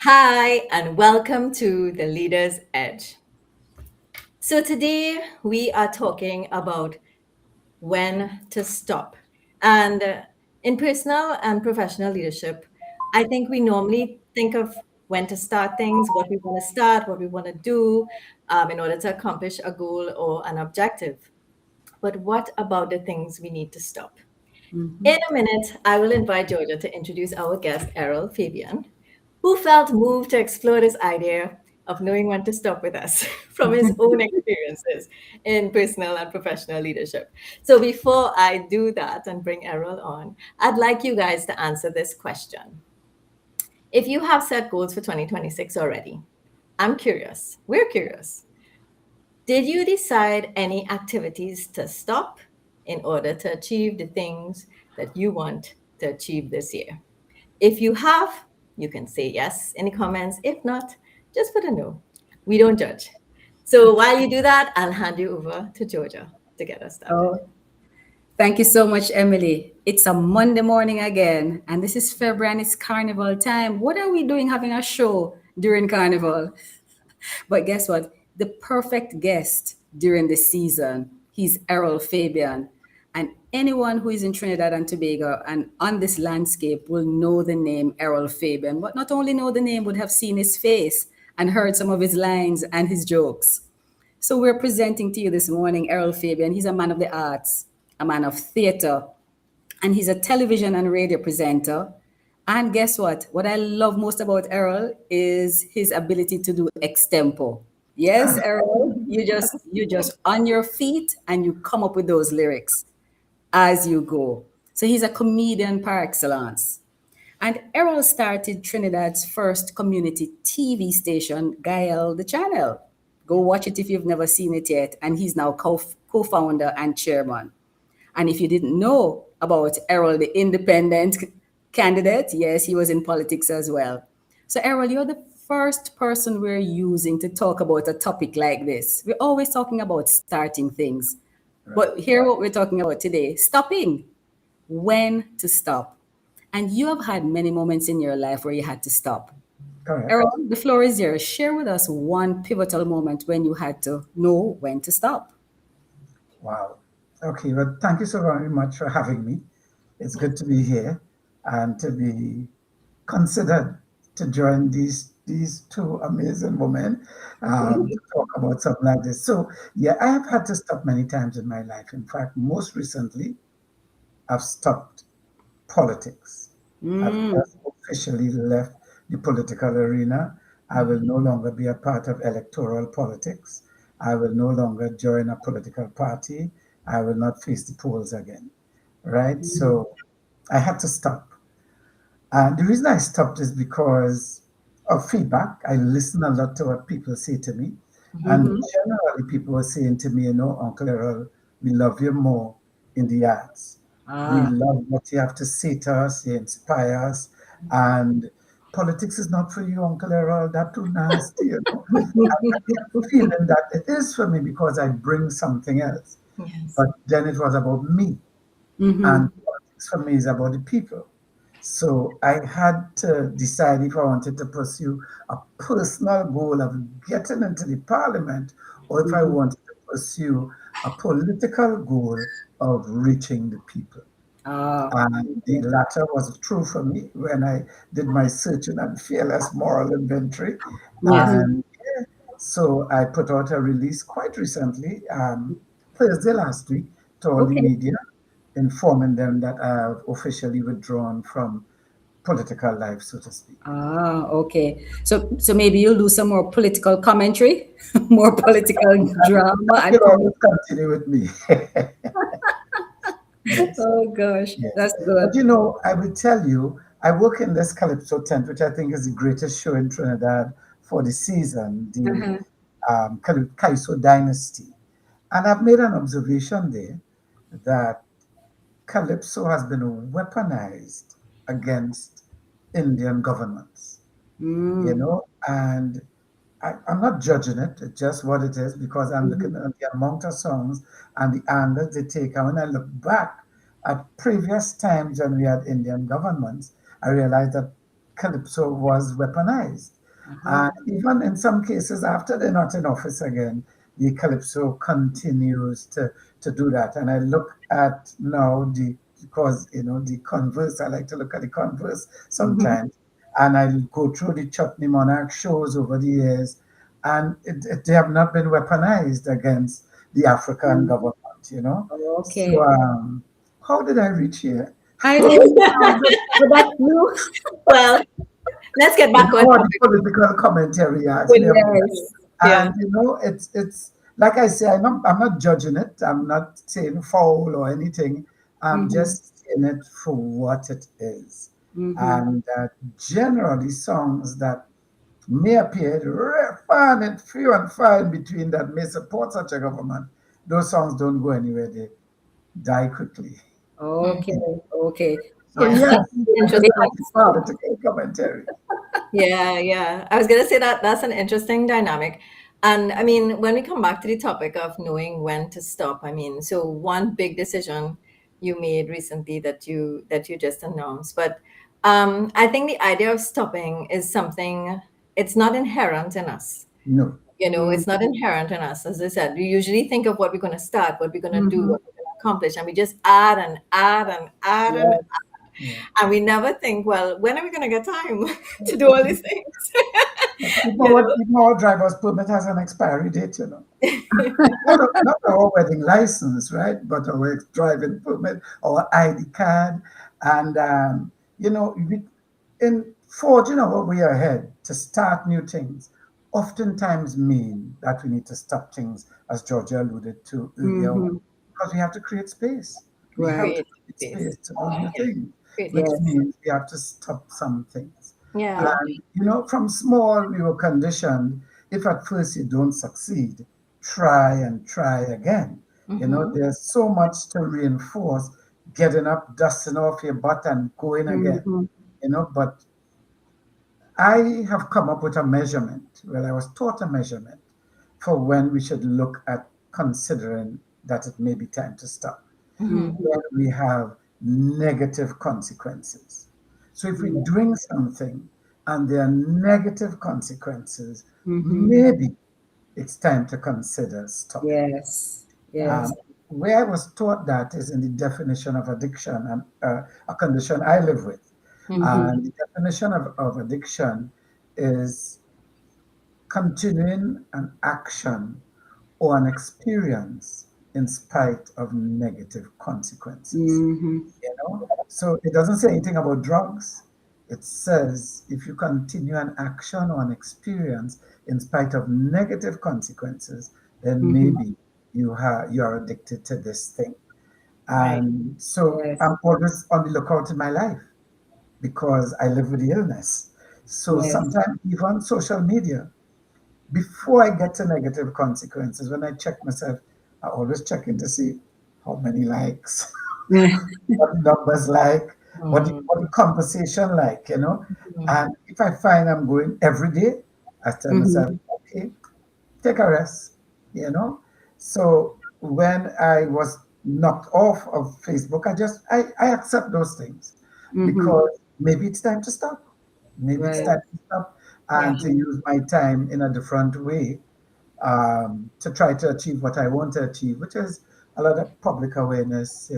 Hi, and welcome to the Leader's Edge. So, today we are talking about when to stop. And in personal and professional leadership, I think we normally think of when to start things, what we want to start, what we want to do in order to accomplish a goal or an objective. But what about the things we need to stop? In a minute, I will invite Georgia to introduce our guest, Errol Fabien, who felt moved to explore this idea of knowing when to stop with us from his own experiences in personal and professional leadership. So before I do that and bring Errol on, I'd like you guys to answer this question. If you have set goals for 2026 already, I'm curious, we're curious. Did you decide any activities to stop in order to achieve the things that you want to achieve this year? If you have, you can say yes in the comments. If not, just put a no. We don't judge. So while you do that, I'll hand you over to Georgia to get us started. Oh, thank you so much, Emily. It's a Monday morning again, and this is February and it's carnival time. What are we doing having a show during carnival? But guess what? The perfect guest during the season, he's Errol Fabien. And anyone who is in Trinidad and Tobago and on this landscape will know the name Errol Fabien, but not only know the name, would have seen his face and heard some of his lines and his jokes. So we're presenting to you this morning Errol Fabien. He's a man of the arts, a man of theater, and he's a television and radio presenter. And guess what? What I love most about Errol is his ability to do extempo. Yes, Errol, you just on your feet and you come up with those lyrics as you go. So he's a comedian par excellence. And Errol started Trinidad's first community TV station, Gael the Channel. Go watch it if you've never seen it yet. And he's now co-founder and chairman. And if you didn't know about Errol, the independent candidate, yes, he was in politics as well. So, Errol, you're the first person we're using to talk about a topic like this. We're always talking about starting things. But here, what we're talking about today, stopping. When to stop. And you have had many moments in your life where you had to stop. Correct. Errol, the floor is yours. Share with us one pivotal moment when you had to know when to stop. Wow. Okay. Well, thank you so very much for having me. It's good to be here and to be considered to join these two amazing women to talk about something like this. So, yeah, I have had to stop many times in my life. In fact, most recently, I've stopped politics. I've just officially left the political arena. I will no longer be a part of electoral politics. I will no longer join a political party. I will not face the polls again. Right? So I had to stop. The reason I stopped is because of feedback. I listen a lot to what people say to me. And generally, people were saying to me, Uncle Errol, we love you more in the arts. We Ah, love what you have to say to us. You inspire us. And politics is not for you, Uncle Errol. That's too nasty. I kept feeling that it is for me because I bring something else. Yes. But then it was about me. And politics for me is about the people. So I had to decide if I wanted to pursue a personal goal of getting into the parliament or if I wanted to pursue a political goal of reaching the people. ah, And the latter was true for me when I did my searching and fearless moral inventory. yes. And so I put out a release quite recently, Thursday last week, to all the Okay. media, informing them that I have officially withdrawn from political life, so to speak. Ah, okay. So maybe you'll do some more political commentary, more political drama That and will commentary. always continue with me. Yes, Oh gosh, yes. that's good. But I will tell you, I work in this Calypso tent, which I think is the greatest show in Trinidad for the season, the Uh-huh. Calypso Dynasty. And I've made an observation there that Calypso has been weaponized against Indian governments, and I'm not judging it, it's just what it is because I'm looking at the amount of songs and the angles they take. And when I look back at previous times when we had Indian governments, I realized that calypso was weaponized. Uh-huh. Even in some cases, after they're not in office again, the calypso continues to do that. And I look at now because, the converse, I like to look at the converse Mm-hmm. sometimes, and I go through the Chutney Monarch shows over the years, and they have not been weaponized against the African government. So, Okay. how did I reach here? I don't know, but that's you. Well, let's get back on The topic. political commentary asked me about that. Yes. Yeah. And it's like I say, I'm not judging it. I'm not saying foul or anything. I'm Mm-hmm. just saying it for what it is. Mm-hmm. And generally, songs that may appear fun and few and far in between that may support such a government, those songs don't go anywhere. They die quickly. Okay. Okay. So Yeah, yes, that's I just They interesting. have have to this stop. political commentary. Yeah, yeah. I was gonna say that that's an interesting dynamic. And I mean, when we come back to the topic of knowing when to stop, I mean, so one big decision you made recently that you just announced. But I think the idea of stopping is something, it's not inherent in us. No. It's not inherent in us. As I said, we usually think of what we're gonna start, what we're gonna do, Mm-hmm. what we're gonna accomplish, and we just add and add and add and Yes. Yeah. and we never think, well, when are we gonna get time to do all these things? you Even our driver's permit has an expiry date. Not our wedding license, right? But our driving permit, our ID card. And, in forging our way ahead to start new things, oftentimes mean that we need to stop things, as Georgia alluded to earlier, Mm-hmm. because we have to create space. We have Right. to Create create space. space to do new things, Create which space. Yes. means we have to stop some things. Yeah. And, from small, we were conditioned, if at first you don't succeed, try and try again. Mm-hmm. There's so much to reinforce getting up, dusting off your butt, and going again. Mm-hmm. But I have come up with a measurement. Well, I was taught a measurement for when we should look at considering that it may be time to stop. Mm-hmm. Mm-hmm. When we have negative consequences. So if we're Yeah. doing something and there are negative consequences, Mm-hmm. maybe it's time to consider stopping. Yes. Um, Yes. where I was taught that is in the definition of addiction, and a condition I live with. Mm-hmm. Mm-hmm. And the definition of addiction is continuing an action or an experience in spite of negative consequences. Mm-hmm. So it doesn't say anything about drugs. It says if you continue an action or an experience in spite of negative consequences, then Mm-hmm. maybe you are addicted to this thing. Right. And so Yes. I'm always on the lookout in my life because I live with the illness. So Yes. sometimes even social media, before I get to negative consequences, when I check myself, I always check in to see how many likes, what the numbers like, what the conversation like. Mm-hmm. And if I find I'm going every day, I tell myself, Mm-hmm. okay, take a rest, you know. So when I was knocked off of Facebook, I accept those things Mm-hmm. because maybe it's time to stop. Maybe it's Right. time to stop Yeah. and to use my time in a different way to try to achieve what I want to achieve, which is a lot of public awareness,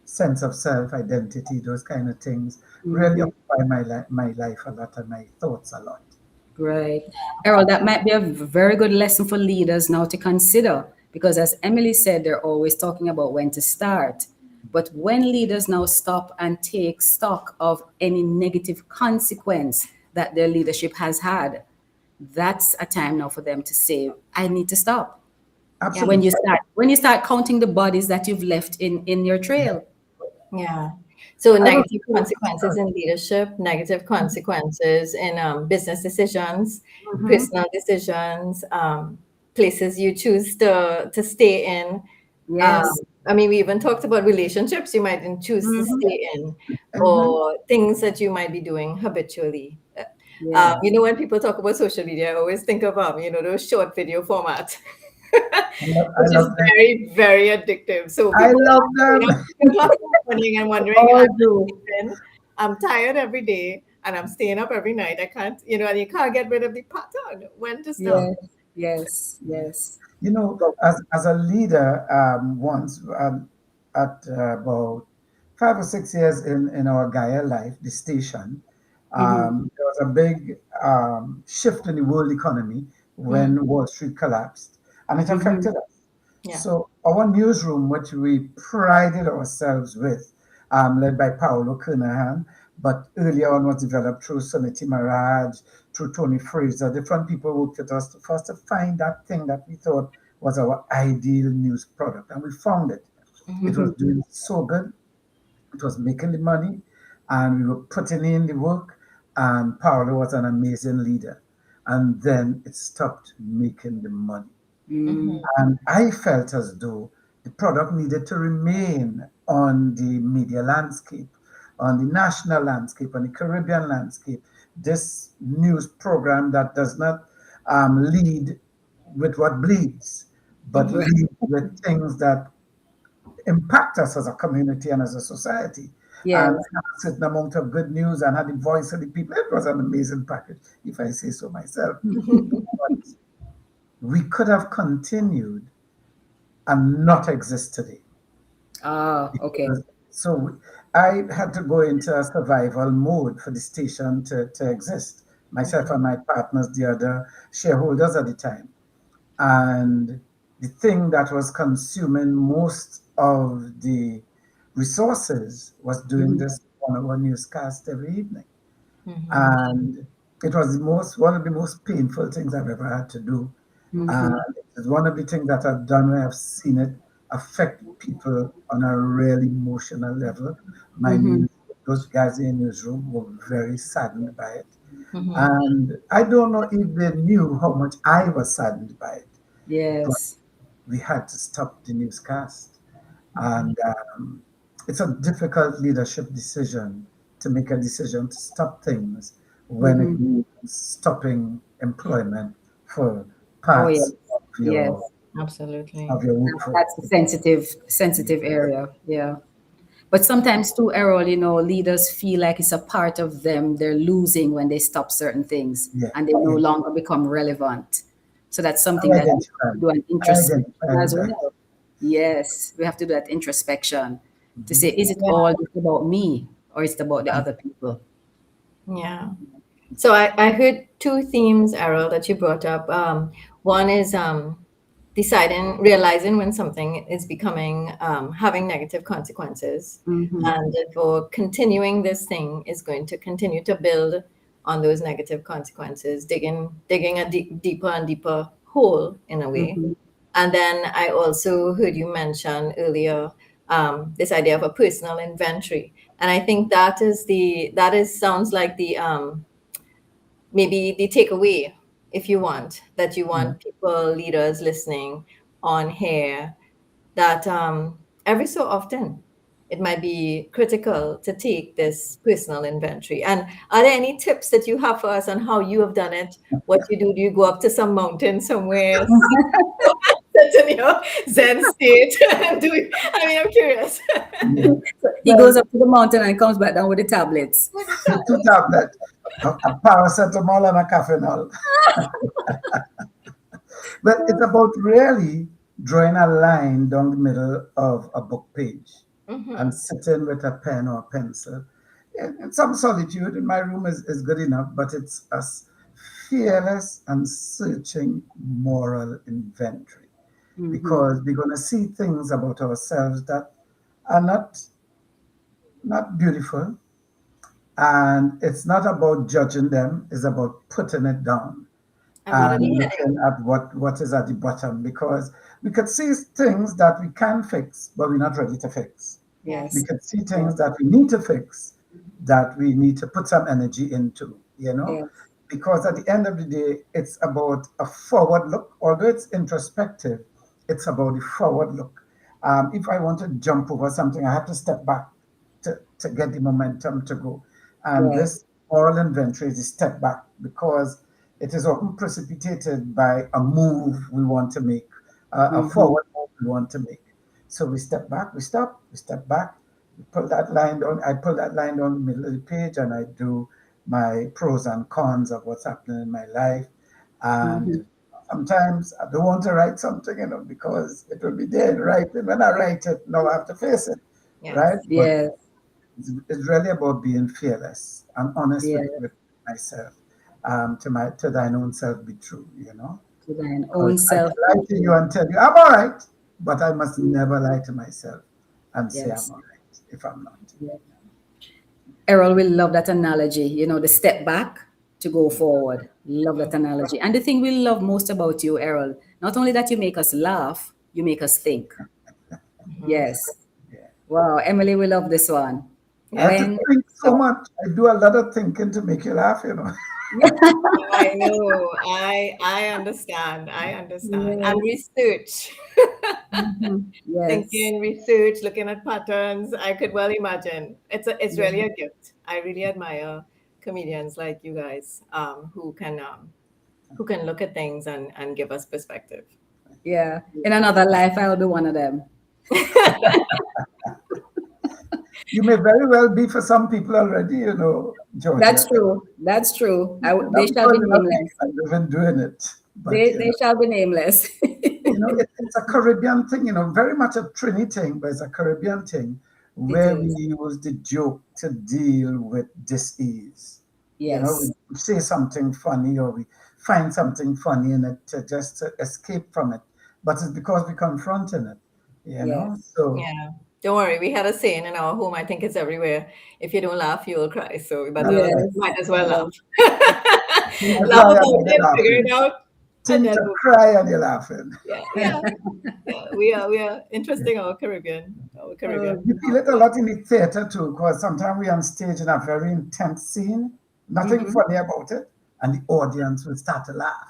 sense of self, identity, those kind of things really Mm-hmm. occupy my life a lot and my thoughts a lot. Right. Errol, that might be a very good lesson for leaders now to consider because, as Emily said, they're always talking about when to start. But when leaders now stop and take stock of any negative consequence that their leadership has had, that's a time now for them to say, I need to stop. Yeah. When you Absolutely. start counting the bodies that you've left in your trail. Yeah. So I was negative consequences in leadership, negative consequences in business decisions, Mm-hmm. personal decisions, places you choose to stay in. Yes. I mean, we even talked about relationships you might choose to Mm-hmm. stay in, Mhm. or things that you might be doing habitually. Yes. When people talk about social media, I always think of those short video format, I which is love them. very, very addictive. So I people, love them. people are morning and We wondering, all do. I'm tired every day. and I'm staying up every night. I can't, and you can't get rid of the pattern. When to stop? Yes, yes, yes. You know, Go. as a leader, once at about 5 or 6 years in our Gaia life, the station, Mm-hmm. there was a big shift in the world economy Mm, when Wall Street collapsed, and it Mm-hmm. affected us. yeah. So our newsroom, which we prided ourselves with, led by Paolo Kernahan, but earlier on was developed through Suniti Maraj, through Tony Fraser. Different people worked with us to first to find that thing that we thought was our ideal news product, and we found it. It Hmm. was Mm-hmm. doing so good. It was making the money, and we were putting in the work. And Paolo was an amazing leader. And then it stopped making the money. Mm-hmm. And I felt as though the product needed to remain on the media landscape, on the national landscape, on the Caribbean landscape. This news program that does not lead with what bleeds, but Hmm. lead with things that impact us as a community and as a society. And Yes. have a certain amount of good news and had the voice of the people. It was an amazing package, if I say so myself. But we could have continued and not exist today. Ah, okay. Because, so I had to go into a survival mode for the station to exist. Myself and my partners, the other shareholders at the time. And the thing that was consuming most of the resources was doing Mm-hmm. this 1 hour newscast every evening. Hmm. And it was one of the most painful things I've ever had to do. Mm-hmm. And it's one of the things that I've done where I've seen it affect people on a really emotional level. My Mm-hmm. news, those guys in the newsroom were very saddened by it. Hmm. And I don't know if they knew how much I was saddened by it, but Yes. we had to stop the newscast. And it's a difficult leadership decision to make a decision to stop things when Mm-hmm. it means stopping employment for Oh, yes. parts Yes. Absolutely. of your workforce. That's a sensitive area. Yeah. But sometimes too, Errol, leaders feel like it's a part of them. They're losing when they stop certain things Yeah, and they no yeah. longer become relevant. So that's something I that we identify. have to do an I introspection identify with as that. well. Yes, we have to do that introspection to say, Mhm. is it Yeah. all just about me or is it about the other people? Yeah. So I heard two themes, Errol, that you brought up. One is realizing when something is becoming, having negative consequences, Mm-hmm. Yeah, and therefore continuing this thing is going to continue to build on those negative consequences, digging a deeper and deeper hole in a way. Mm-hmm. And then I also heard you mention earlier this idea of a personal inventory, and I think that is sounds like the maybe the takeaway, if you want, that you yeah. want people, leaders listening on here, that every so often it might be critical to take this personal inventory. And are there any tips that you have for us on how you have done it? What you do? Do you go up to some mountain somewhere, sit in your Zen state, and do it? I mean, I'm curious. Yeah. He Well, goes up to the mountain and comes back down with the tablets. With the time. two tablets, a paracetamol and a caffeinol. But it's about really drawing a line down the middle of a book page Hmm. and sitting with a pen or a pencil. And some solitude in my room is good enough, but it's a fearless and searching moral inventory Mm-hmm. because we're going to see things about ourselves that are not beautiful. And it's not about judging them, it's about putting it down And what are and the looking at what is at the bottom because we could see things that we can fix, but we're not ready to fix. We Yes. Yes. could see Yes. things that we need to fix that we need to put some energy into, Yes. because at the end of the day, it's about a forward look. Although it's introspective, it's about the forward look. If I want to jump over something, I have to step back to get the momentum to go. And Yes. this moral inventory is a step back because it is often precipitated by a move we want to make, a Mm-hmm. forward move we want to make. So we step back, we stop, we step back, we pull that line down. I pull that line down the middle of the page and I do my pros and cons of what's happening in my life. And Mhm. sometimes I don't want to write something, because it will be there in writing. When I write it, now I have to face it, right? Yes. But Yes, it's really about being fearless and honest yes, with myself. To thine own self be true, to thine because own I self can be lie to you true. and tell you I'm all right, but I must never lie to myself and say I'm Yes, all right if I'm not. yes. Errol will love that analogy, the step back to go forward. Love that analogy. And the thing we love most about you, Errol, not only that you make us laugh, you make us think. Mhm. Yes. Yeah. Wow, Emily will love this one. I have to When think so stop. much. I do a lot of thinking to make you laugh. I know. I understand. I understand. And Yes. research. Mhm. Yes. Thinking, research, looking at patterns. I could well imagine. It's Yeah. really a gift. I really admire comedians like you guys, who can look at things and give us perspective. Yeah. In another life, I'll be one of them. You may very well be for some people already, That's Georgia. true. That's true. They Not shall because be you're not nameless. even doing it, but They shall be nameless. it's a Caribbean thing, very much a Trini thing, but it's a Caribbean thing It where we is. use the joke to deal with dis-ease. Yes. We say something funny or we find something funny in it to just to escape from it. But it's because we're confronting it, Yes. So Yeah. Don't worry, we had a saying in our home, I think it's everywhere. If you don't laugh, you will cry. So we that's better right. Yes. might as well Yes. laugh. I Laugh cry about and you're it, figure it laughing. out, and Think then to move on. cry and you're laughing. Yeah, yeah, yeah. We are interesting our Caribbean You feel it a culture. lot in the theater too, because sometimes we're on stage in a very intense scene, nothing Mm-hmm. funny about it, and the audience will start to laugh,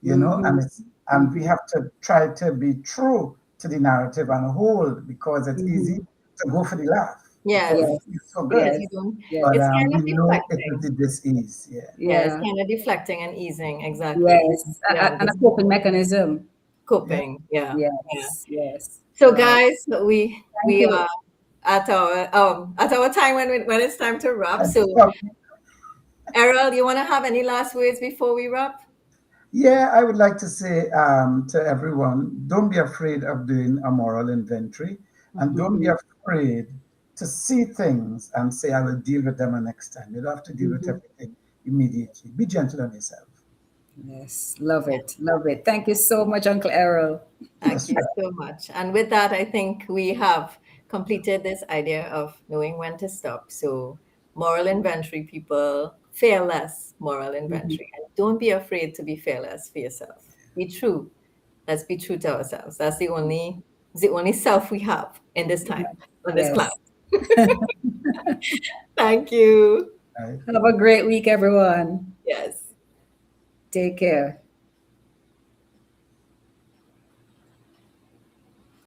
Mm-hmm. and we Mm-hmm. have to try to be true to the narrative and hold because it's easy Mm-hmm. to go for the laugh because Yes, it Yes. feels so because good. Yes. you don't. Yes. But It's kind we of know it is deflecting. the dis-ease, yeah. Yeah, it's Yeah. kind of deflecting and easing. Exactly. Yes. Yeah, And a just coping mechanism. Yeah. coping. Yeah, yeah. Yes. Yes. So, Wow. guys, Thank we you. are at our time when it's time to wrap. And So, so, Errol, you want to have any last words before we wrap? yeah, I would like to say to everyone, don't be afraid of doing a moral inventory and don't be Mm-hmm. afraid to see things and say, I will deal with them next time. You don't have to deal with Mm-hmm. everything immediately. Be gentle on yourself. Yes. Love it. Love it. Thank you so much, Uncle Errol. Thank That's you right. so much. And with that, I think we have completed this idea of knowing when to stop. So, moral inventory, people, fearless moral Mm-hmm. inventory. And don't be afraid to be fearless for yourself. Be true. Let's be true to ourselves. That's the only self we have in this time, on this planet. Yes. Thank you. Right. Have a great week, everyone. Yes. Take care.